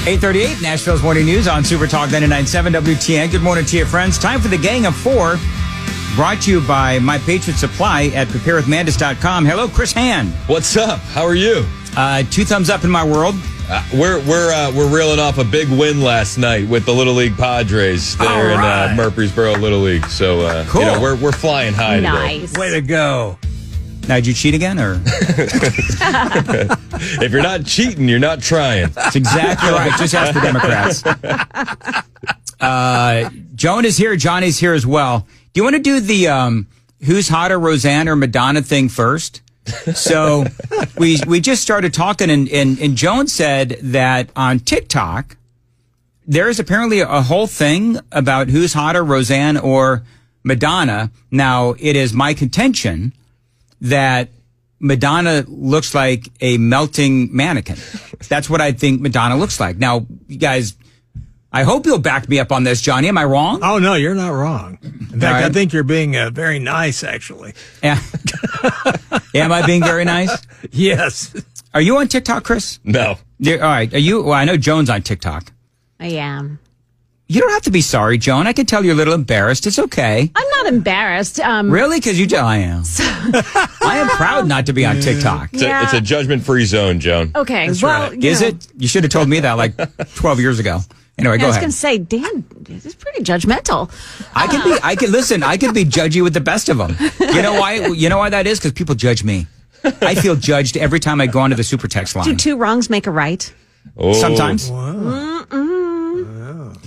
8:38, Nashville's Morning News on Super Talk 99.7 WTN. Good morning to you, friends. Time for the Gang of Four, brought to you by My Patriot Supply at preparewithmandis.com. Hello, Chris Hand. What's up? How are you? 2 thumbs up in my world. We're reeling off a big win last night with the Little League Padres there in Murfreesboro Little League. So cool. We're flying high Nice. today. Way to go. Now, did you cheat again, or? If you're not cheating, you're not trying. That's exactly right. Just ask the Democrats. Joan is here. Johnny's here as well. Do you want to do the who's hotter, Roseanne or Madonna thing first? So we just started talking, and Joan said that on TikTok, there is apparently a whole thing about who's hotter, Roseanne or Madonna. Now, it is my contention that Madonna looks like a melting mannequin. That's what I think Madonna looks like. Now, you guys, I hope you'll back me up on this, Johnny. Am I wrong? Oh, no, you're not wrong. In fact, I think you're being very nice, actually. Yeah. Am I being very nice? Yes. Are you on TikTok, Chris? No. All right. Are you? Well, I know Joan's on TikTok. I am. You don't have to be sorry, Joan. I can tell you're a little embarrassed. It's okay. I'm not embarrassed. Really? Because I am. I am proud not to be on TikTok. It's a judgment-free zone, Joan. Okay. That's well, right. Is it? You should have told me that like 12 years ago. Anyway, go I was ahead. going to say, Dan, this is pretty judgmental. I could be judgy with the best of them. You know why? You know why that is? Because people judge me. I feel judged every time I go onto the super text line. Do 2 wrongs make a right? Oh. Sometimes. Wow.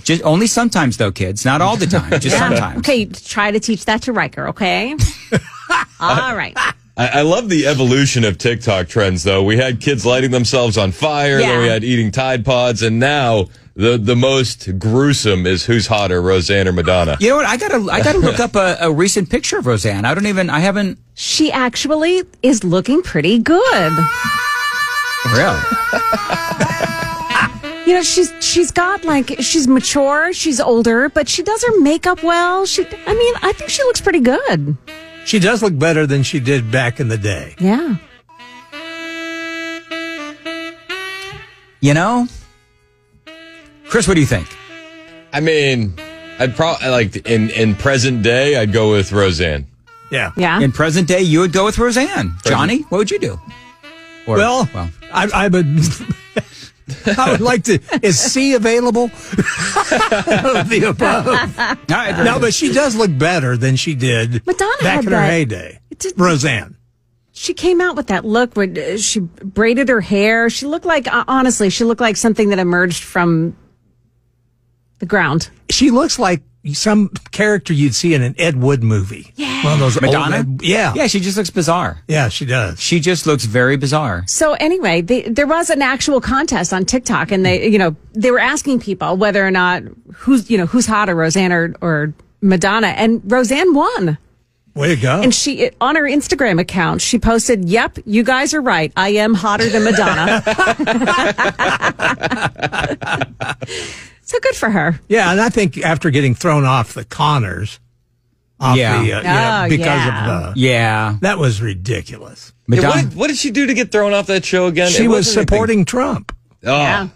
Just only sometimes, though, kids. Not all the time. Just sometimes. Okay, try to teach that to Riker, okay? All right. I love the evolution of TikTok trends, though. We had kids lighting themselves on fire, then we had eating Tide Pods, and now the most gruesome is who's hotter, Roseanne or Madonna. You know what? I gotta look up a recent picture of Roseanne. I haven't. She actually is looking pretty good. Really? You know, she's got she's mature, she's older, but she does her makeup well. I think she looks pretty good. She does look better than she did back in the day. Yeah. You know, Chris, what do you think? I mean, I'd probably in present day, I'd go with Roseanne. Yeah. Yeah. In present day, you would go with Roseanne. Johnny, what would you do? I would. I would like to. Is C available? The above. No, but she does look better than she did Madonna back had in her that- heyday. Roseanne. She came out with that look where she braided her hair. She looked like, honestly, something that emerged from the ground. She looks like some character you'd see in an Ed Wood movie. Yeah. One of those Madonna? old yeah. Yeah, she just looks bizarre. Yeah, she does. She just looks very bizarre. So anyway, there was an actual contest on TikTok, and they were asking people whether or not who's hotter, Roseanne or Madonna, and Roseanne won. Way to go. And she, on her Instagram account, she posted, "Yep, you guys are right. I am hotter than Madonna." So good for her. Yeah, and I think after getting thrown off the Connors, because of that was ridiculous. Madonna, What did she do to get thrown off that show again? She was supporting Trump. Oh. Yeah.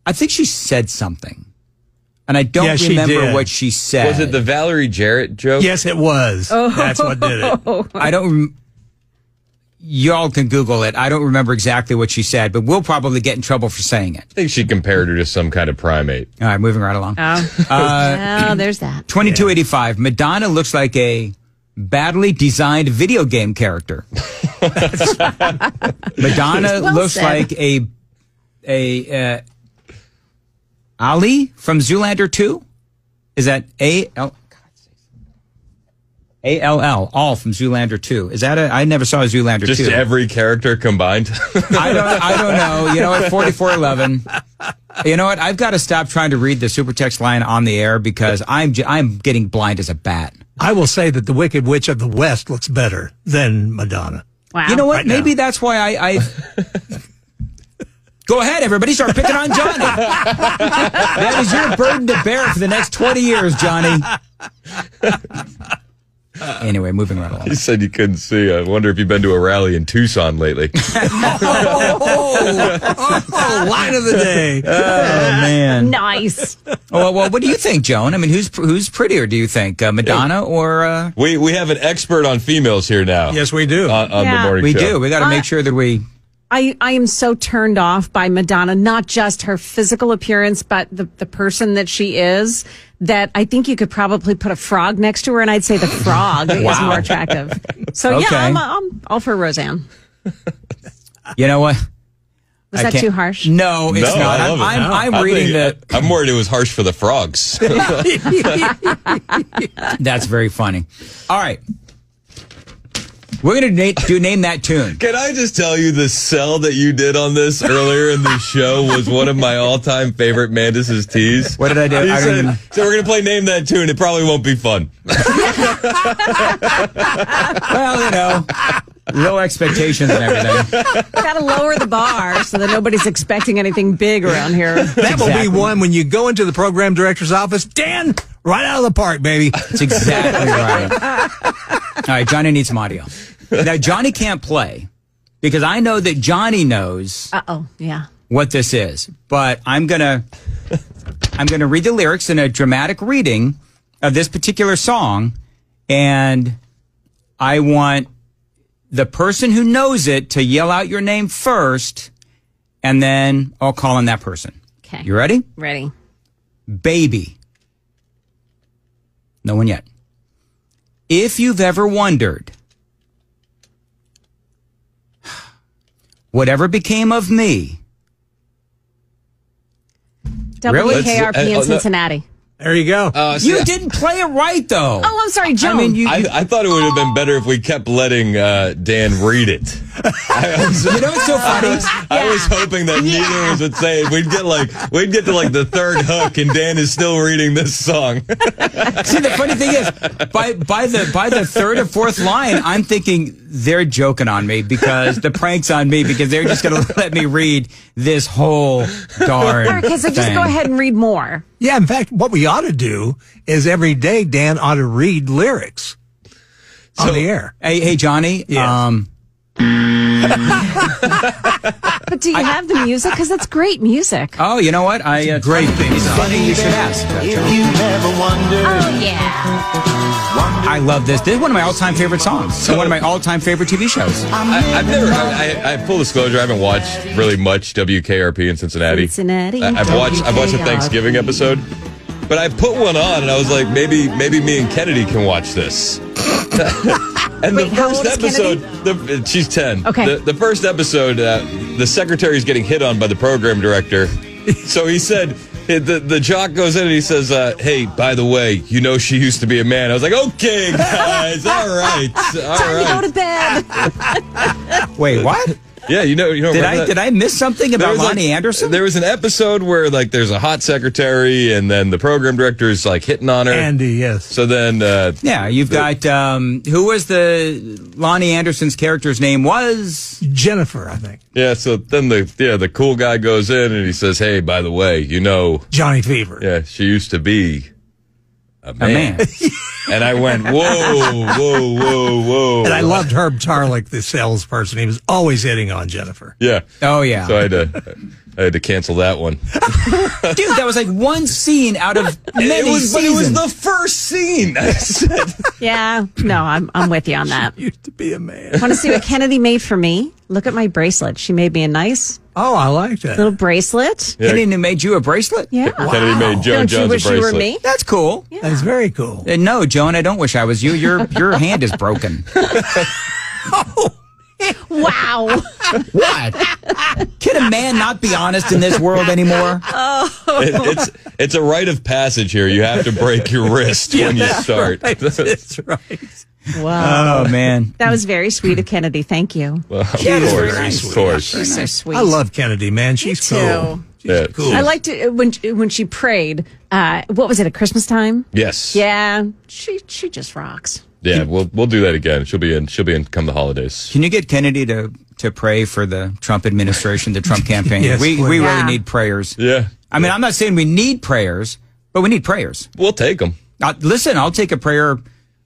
I think she said something, and I don't she remember did. what she said. Was it the Valerie Jarrett joke? Yes, it was. Oh. That's what did it. I don't. Y'all can Google it. I don't remember exactly what she said, but we'll probably get in trouble for saying it. I think she compared her to some kind of primate. All right, moving right along. Oh, there's that. 2285. Madonna looks like a badly designed video game character. Madonna Well looks said. like a Ali from Zoolander 2. Is that A-L-L, all from Zoolander 2. Is that I never saw a Zoolander 2. Just every character combined. I don't know. You know what? 4411. You know what? I've got to stop trying to read the super text line on the air because I'm getting blind as a bat. I will say that the Wicked Witch of the West looks better than Madonna. Wow. You know what? Right Maybe now. that's why I Go ahead, everybody. Start picking on Johnny. That is your burden to bear for the next 20 years, Johnny. Anyway, moving right along. You said you couldn't see. I wonder if you've been to a rally in Tucson lately. Line of the day. Oh, man. Nice. Well, what do you think, Joan? I mean, who's prettier, do you think? Madonna or... We have an expert on females here now. Yes, we do. On the morning We show. do. We got to make sure that we... I am so turned off by Madonna, not just her physical appearance, but the person that she is, that I think you could probably put a frog next to her, and I'd say the frog is more attractive. So, Okay. yeah, I'm all for Roseanne. You know what? Was that too harsh? No, it's No, not. I love it. I'm reading that. I'm worried it was harsh for the frogs. That's very funny. All right. We're going to name that tune. Can I just tell you the sell that you did on this earlier in the show was one of my all-time favorite Mandis' teas. What did I do? He I don't even... said, so we're going to play Name That Tune. It probably won't be fun. Well, low expectations and everything. Got to lower the bar so that nobody's expecting anything big around here. That will be one when you go into the program director's office. Dan, right out of the park, baby. That's exactly right. All right, Johnny needs some audio. Now, Johnny can't play because I know that Johnny knows Yeah. what this is. But I'm gonna read the lyrics in a dramatic reading of this particular song, and I want the person who knows it to yell out your name first, and then I'll call on that person. Okay. You ready? Ready. Baby. No one yet. If you've ever wondered whatever became of me. WKRP in Cincinnati. There you go. You didn't play it right, though. Oh, I'm sorry, Joan. I mean, I thought it would have been better if we kept letting Dan read it. you know what's so funny? I was hoping that neither of us would say it. We'd get to like the third hook, and Dan is still reading this song. See, the funny thing is, by the third or fourth line, I'm thinking they're joking on me because the prank's on me because they're just going to let me read this whole darn Okay, so just thing. go ahead and read more. Yeah, in fact, what we ought to do is every day Dan ought to read lyrics on the air. Hey, Johnny. Yeah. But do you have the music? Because that's great music. Oh, you know what? Great thing. It's funny you should ask. If you never wondered, Oh, yeah. I love this. This is one of my all-time favorite songs. And one of my all-time favorite TV shows. I've never. I full disclosure, I haven't watched really much WKRP in Cincinnati. I've watched a Thanksgiving episode, but I put one on and I was like, maybe me and Kennedy can watch this. And Wait, the how first old is episode, she's 10. Okay. The first episode, the secretary's getting hit on by the program director. So he said. The jock goes in and he says, hey, by the way, you know she used to be a man. I was like, okay, guys, all right. Time to go to bed. Wait, what? Yeah, you know. Did I miss something about Lonnie Anderson? There was an episode where like there's a hot secretary and then the program director is like hitting on her. Andy, yes. So then, yeah, you've got who was the Lonnie Anderson's character's name was Jennifer, I think. yeah. So then the cool guy goes in and he says, hey, by the way, you know, Johnny Fever. yeah, she used to be a a man. And I went, whoa. And I loved Herb Tarlick, the salesperson. He was always hitting on Jennifer. Yeah. Oh yeah. So I had to cancel that one. Dude, that was like one scene out of many But it was seasons. the first scene. I said. Yeah. No, I'm with you on that. Used to be a man. Want to see what Kennedy made for me? Look at my bracelet. She made me a nice Oh, I like that. little bracelet. Yeah. Kennedy made you a bracelet? Yeah. Kennedy made Joe Don't you Jones wish a you bracelet. were me? That's cool. That's very cool. No, Joan, I don't wish I was you. Your hand is broken. Wow. What? Can a man not be honest in this world anymore? It's a rite of passage here. You have to break your wrist when you start. Right. That's right. Wow. Oh man. That was very sweet of Kennedy. Thank you. Well, of is course, very of sweet. course. She's so sweet. I love Kennedy, man. She's Me cool. too. She's Yeah. cool. I liked it when she prayed. What was it, at Christmas time? Yes. Yeah. She just rocks. Yeah. We'll do that again. She'll be in come the holidays. Can you get Kennedy to pray for the Trump administration, the Trump campaign? Yes, we please. really Yeah. need prayers. Yeah. I mean, I'm not saying we need prayers, but we need prayers. We'll take them. Listen, I'll take a prayer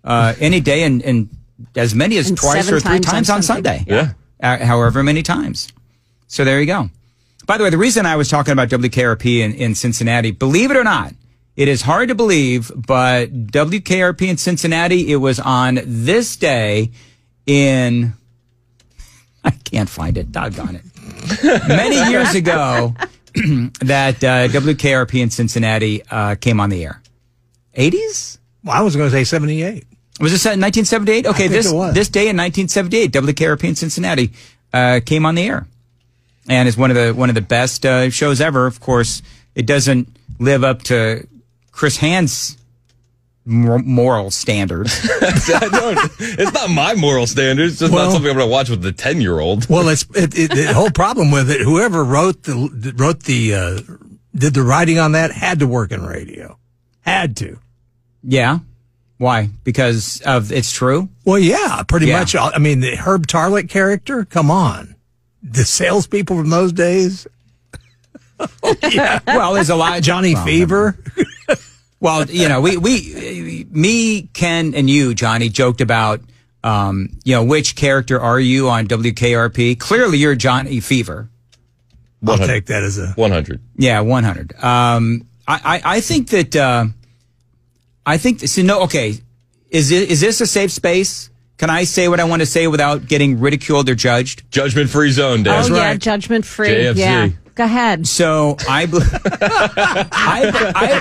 any day and as many as twice or three times on Sunday. Yeah. However many times. So there you go. By the way, the reason I was talking about WKRP in Cincinnati, believe it or not, it is hard to believe, but WKRP in Cincinnati, it was on this day in, I can't find it, doggone it, many years ago that WKRP in Cincinnati came on the air. 80s? Well, I was going to say 78. Was this in 1978? Okay, this day in 1978, WKRP in Cincinnati came on the air. And it's one of the best shows ever. Of course, it doesn't live up to Chris Hand's moral standards. It's not my moral standards. It's just not something I'm going to watch with the 10-year-old. Well, the whole problem with it. Whoever did the writing on that had to work in radio. Had to. Yeah. Why? Because of it's true. Well, yeah, pretty much. I mean, the Herb Tarlick character. Come on. The salespeople from those days. Yeah. Well, there's a lot. Johnny Fever. Well, me, Ken, and you, Johnny, joked about, which character are you on WKRP? Clearly, you're Johnny Fever. I'll take that as a 100. Yeah, 100. I think that. Okay. Is this a safe space? Can I say what I want to say without getting ridiculed or judged? Judgment-free zone, Dan. Oh, yeah, judgment-free. JFZ. Yeah. Go ahead. So I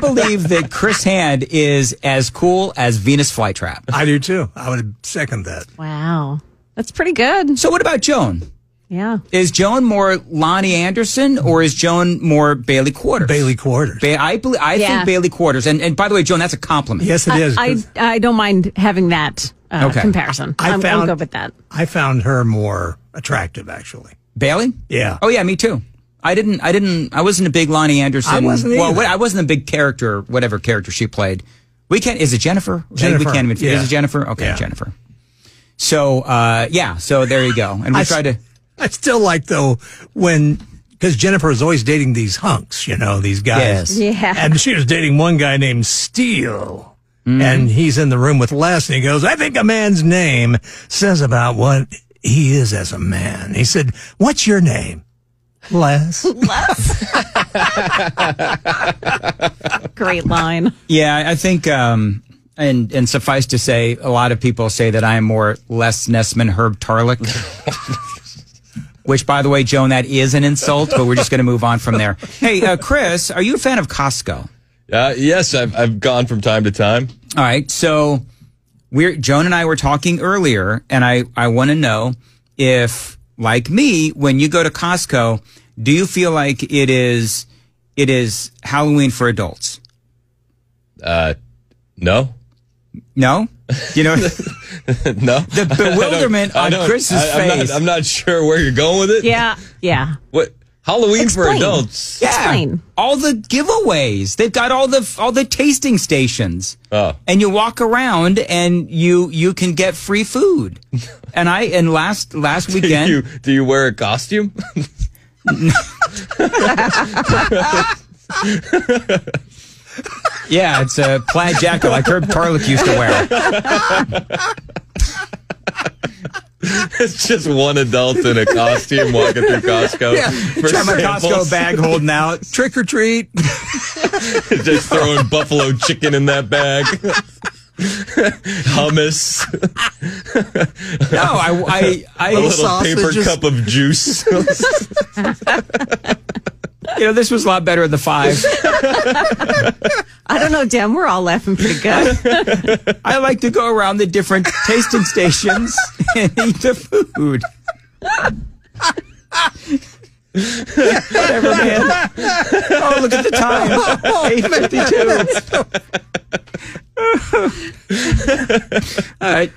believe that Chris Hand is as cool as Venus Flytrap. I do, too. I would second that. Wow. That's pretty good. So what about Joan? Yeah. Is Joan more Lonnie Anderson or is Joan more Bailey Quarters? Bailey Quarters. I think Bailey Quarters. And by the way, Joan, that's a compliment. Yes, it is. I don't mind having that comparison. I'll go with that. I found her more attractive, actually. Bailey? Yeah. Oh, yeah, me too. I wasn't a big Lonnie Anderson. I wasn't either. Well, I wasn't a big character, whatever character she played. Is it Jennifer? Jennifer. We can't even, yeah. Is it Jennifer? Okay, yeah. Jennifer. So, so there you go. And we tried to. I still like, though, because Jennifer is always dating these hunks, these guys. Yes. Yeah. And she was dating one guy named Steele. Mm. And he's in the room with Les, and he goes, I think a man's name says about what he is as a man. He said, what's your name? Les. Great line. Yeah, I think, and suffice to say, a lot of people say that I am more Les Nessman, Herb Tarlick. Which, by the way, Joan, that is an insult, but we're just going to move on from there. Hey, Chris, are you a fan of Costco? Yes, I've gone from time to time. All right, so Joan and I were talking earlier, and I want to know if, like me, when you go to Costco, do you feel like it is Halloween for adults? No. No? No. The bewilderment on Chris's face. I'm not sure where you're going with it. Yeah. What? Halloween Explain. for adults? Yeah. Explain. All the giveaways. They've got all the tasting stations. Oh. And you walk around and you can get free food. And last weekend. Do you wear a costume? Yeah, it's a plaid jacket like Herb Tarlick used to wear. It's just one adult in a costume walking through Cosco. Yeah, try my Costco bag holding out. Trick or treat. Just throwing buffalo chicken in that bag. Hummus. No, a little paper cup of juice. This was a lot better at the 5. I don't know, Dan. We're all laughing pretty good. I like to go around the different tasting stations and eat the food. Whatever, man. Oh, look at the time. 8:52. All right.